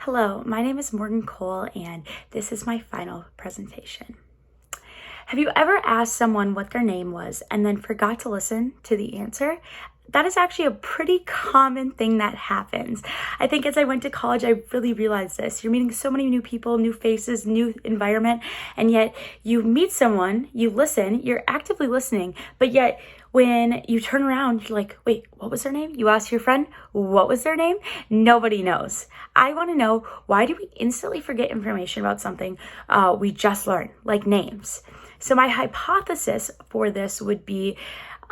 Hello, my name is Morgan Cole, and this is my final presentation. Have you ever asked someone what their name was and then forgot to listen to the answer? That is actually a pretty common thing that happens. I think as I went to college, I really realized this. You're meeting so many new people, new faces, new environment, and yet you meet someone, you listen, you're actively listening, but yet when you turn around, you're like, wait, what was their name? You ask your friend, what was their name? Nobody knows. I want to know, why do we instantly forget information about something we just learned, like names? So my hypothesis for this would be,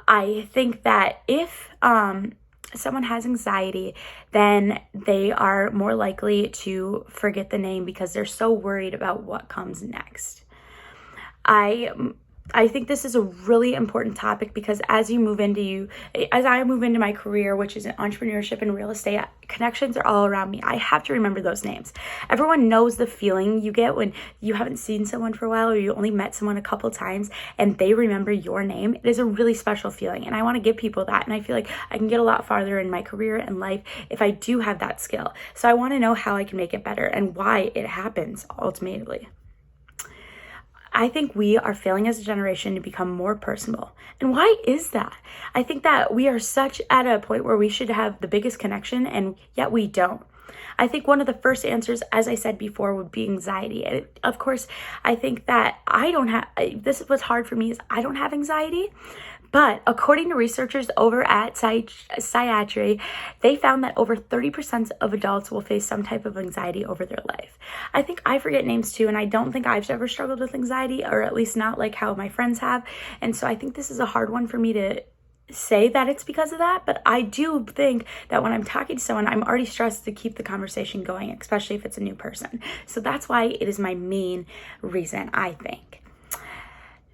I think that if someone has anxiety, then they are more likely to forget the name because they're so worried about what comes next. I think this is a really important topic because as I move into my career, which is in entrepreneurship and real estate, connections are all around me. I have to remember those names. Everyone knows the feeling you get when you haven't seen someone for a while or you only met someone a couple times and they remember your name. It is a really special feeling, and I want to give people that, and I feel like I can get a lot farther in my career and life if I do have that skill. So I want to know how I can make it better and why it happens ultimately. I think we are failing as a generation to become more personable. And why is that? I think that we are such at a point where we should have the biggest connection, and yet we don't. I think one of the first answers, as I said before, would be anxiety. And of course, I think that this is what's hard for me is I don't have anxiety. But according to researchers over at Psychiatry, they found that over 30% of adults will face some type of anxiety over their life. I think I forget names too, and I don't think I've ever struggled with anxiety, or at least not like how my friends have. And so I think this is a hard one for me to say that it's because of that, but I do think that when I'm talking to someone, I'm already stressed to keep the conversation going, especially if it's a new person. So that's why it is my main reason, I think.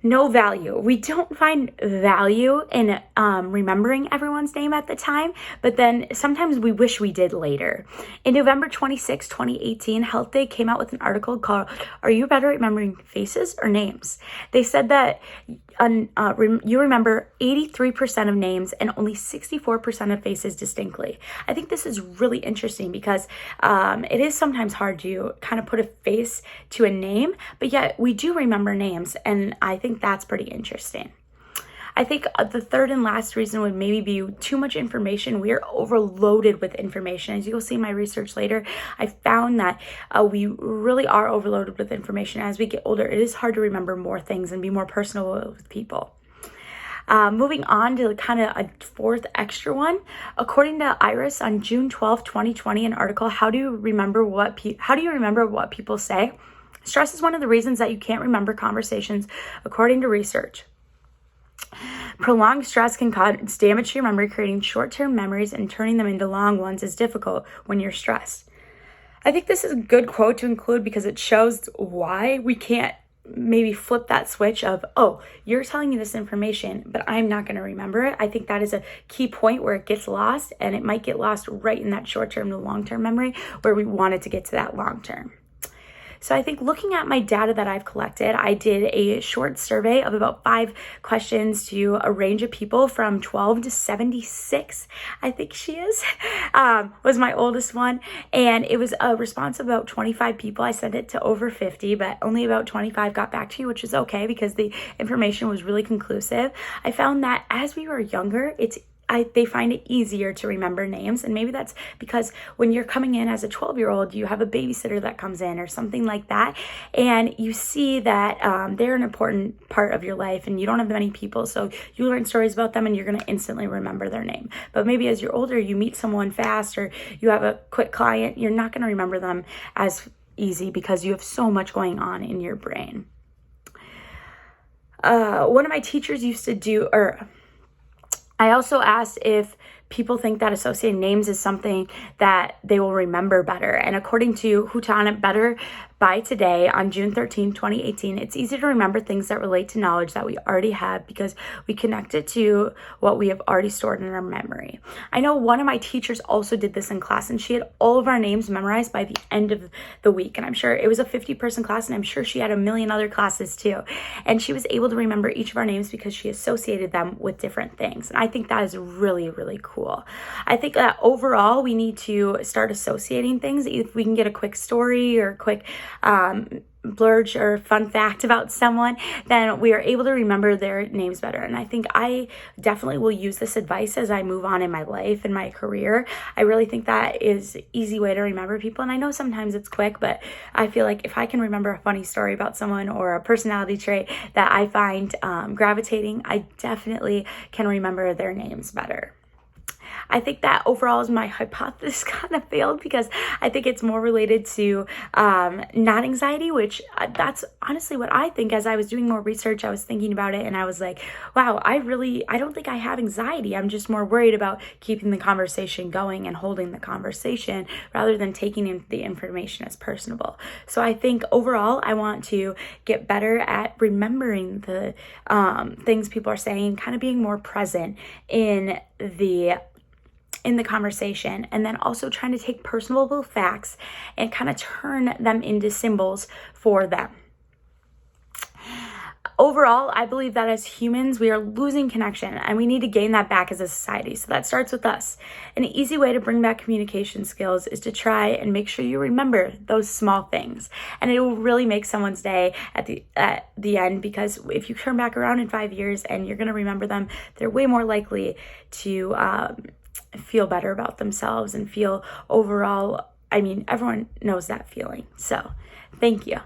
No value. We don't find value in remembering everyone's name at the time, but then sometimes we wish we did later. In November 26, 2018, Health Day came out with an article called, "Are you better at remembering faces or names?" They said that you remember 83% of names and only 64% of faces distinctly. I think this is really interesting because it is sometimes hard to kind of put a face to a name, but yet we do remember names, and I think that's pretty interesting. I think the third and last reason would maybe be too much information. We are overloaded with information. As you'll see in my research later, I found that we really are overloaded with information. As we get older, it is hard to remember more things and be more personal with people. Moving on to kind of a fourth extra one. According to Iris on June 12, 2020, an article, How do you remember what people say? Stress is one of the reasons that you can't remember conversations, according to research. Prolonged stress can cause damage to your memory, creating short-term memories and turning them into long ones is difficult when you're stressed. I think this is a good quote to include because it shows why we can't maybe flip that switch of, oh, you're telling me this information, but I'm not going to remember it. I think that is a key point where it gets lost, and it might get lost right in that short-term to long-term memory where we wanted to get to that long-term. So I think looking at my data that I've collected, I did a short survey of about 5 questions to a range of people from 12 to 76, I think she is, was my oldest one. And it was a response of about 25 people. I sent it to over 50, but only about 25 got back to me, which is okay because the information was really conclusive. I found that as we were younger, they find it easier to remember names. And maybe that's because when you're coming in as a 12-year-old, you have a babysitter that comes in or something like that. And you see that they're an important part of your life and you don't have many people. So you learn stories about them and you're going to instantly remember their name. But maybe as you're older, you meet someone fast or you have a quick client, you're not going to remember them as easy because you have so much going on in your brain. One of my teachers used to do, I also asked if people think that associating names is something that they will remember better. And according to Who Taught It Better, by today on June 13, 2018, it's easy to remember things that relate to knowledge that we already have because we connect it to what we have already stored in our memory. I know one of my teachers also did this in class, and she had all of our names memorized by the end of the week. And I'm sure it was a 50-person class, and I'm sure she had a million other classes too. And she was able to remember each of our names because she associated them with different things. And I think that is really, really cool. I think that overall we need to start associating things. If we can get a quick story or a quick blurb or fun fact about someone, then we are able to remember their names better. And I think I definitely will use this advice as I move on in my life and my career. I really think that is an easy way to remember people. And I know sometimes it's quick, but I feel like if I can remember a funny story about someone or a personality trait that I find gravitating, I definitely can remember their names better. I think that overall my hypothesis kind of failed because I think it's more related to not anxiety, which that's honestly what I think. As I was doing more research, I was thinking about it and I was like, wow, I don't think I have anxiety. I'm just more worried about keeping the conversation going and holding the conversation rather than taking in the information as personable. So I think overall, I want to get better at remembering the things people are saying, kind of being more present in the conversation, and then also trying to take personable facts and kind of turn them into symbols for them. Overall, I believe that as humans, we are losing connection and we need to gain that back as a society. So that starts with us. An easy way to bring back communication skills is to try and make sure you remember those small things. And it will really make someone's day at the end, because if you turn back around in 5 years and you're going to remember them, they're way more likely to feel better about themselves and feel overall, I mean, everyone knows that feeling. So thank you.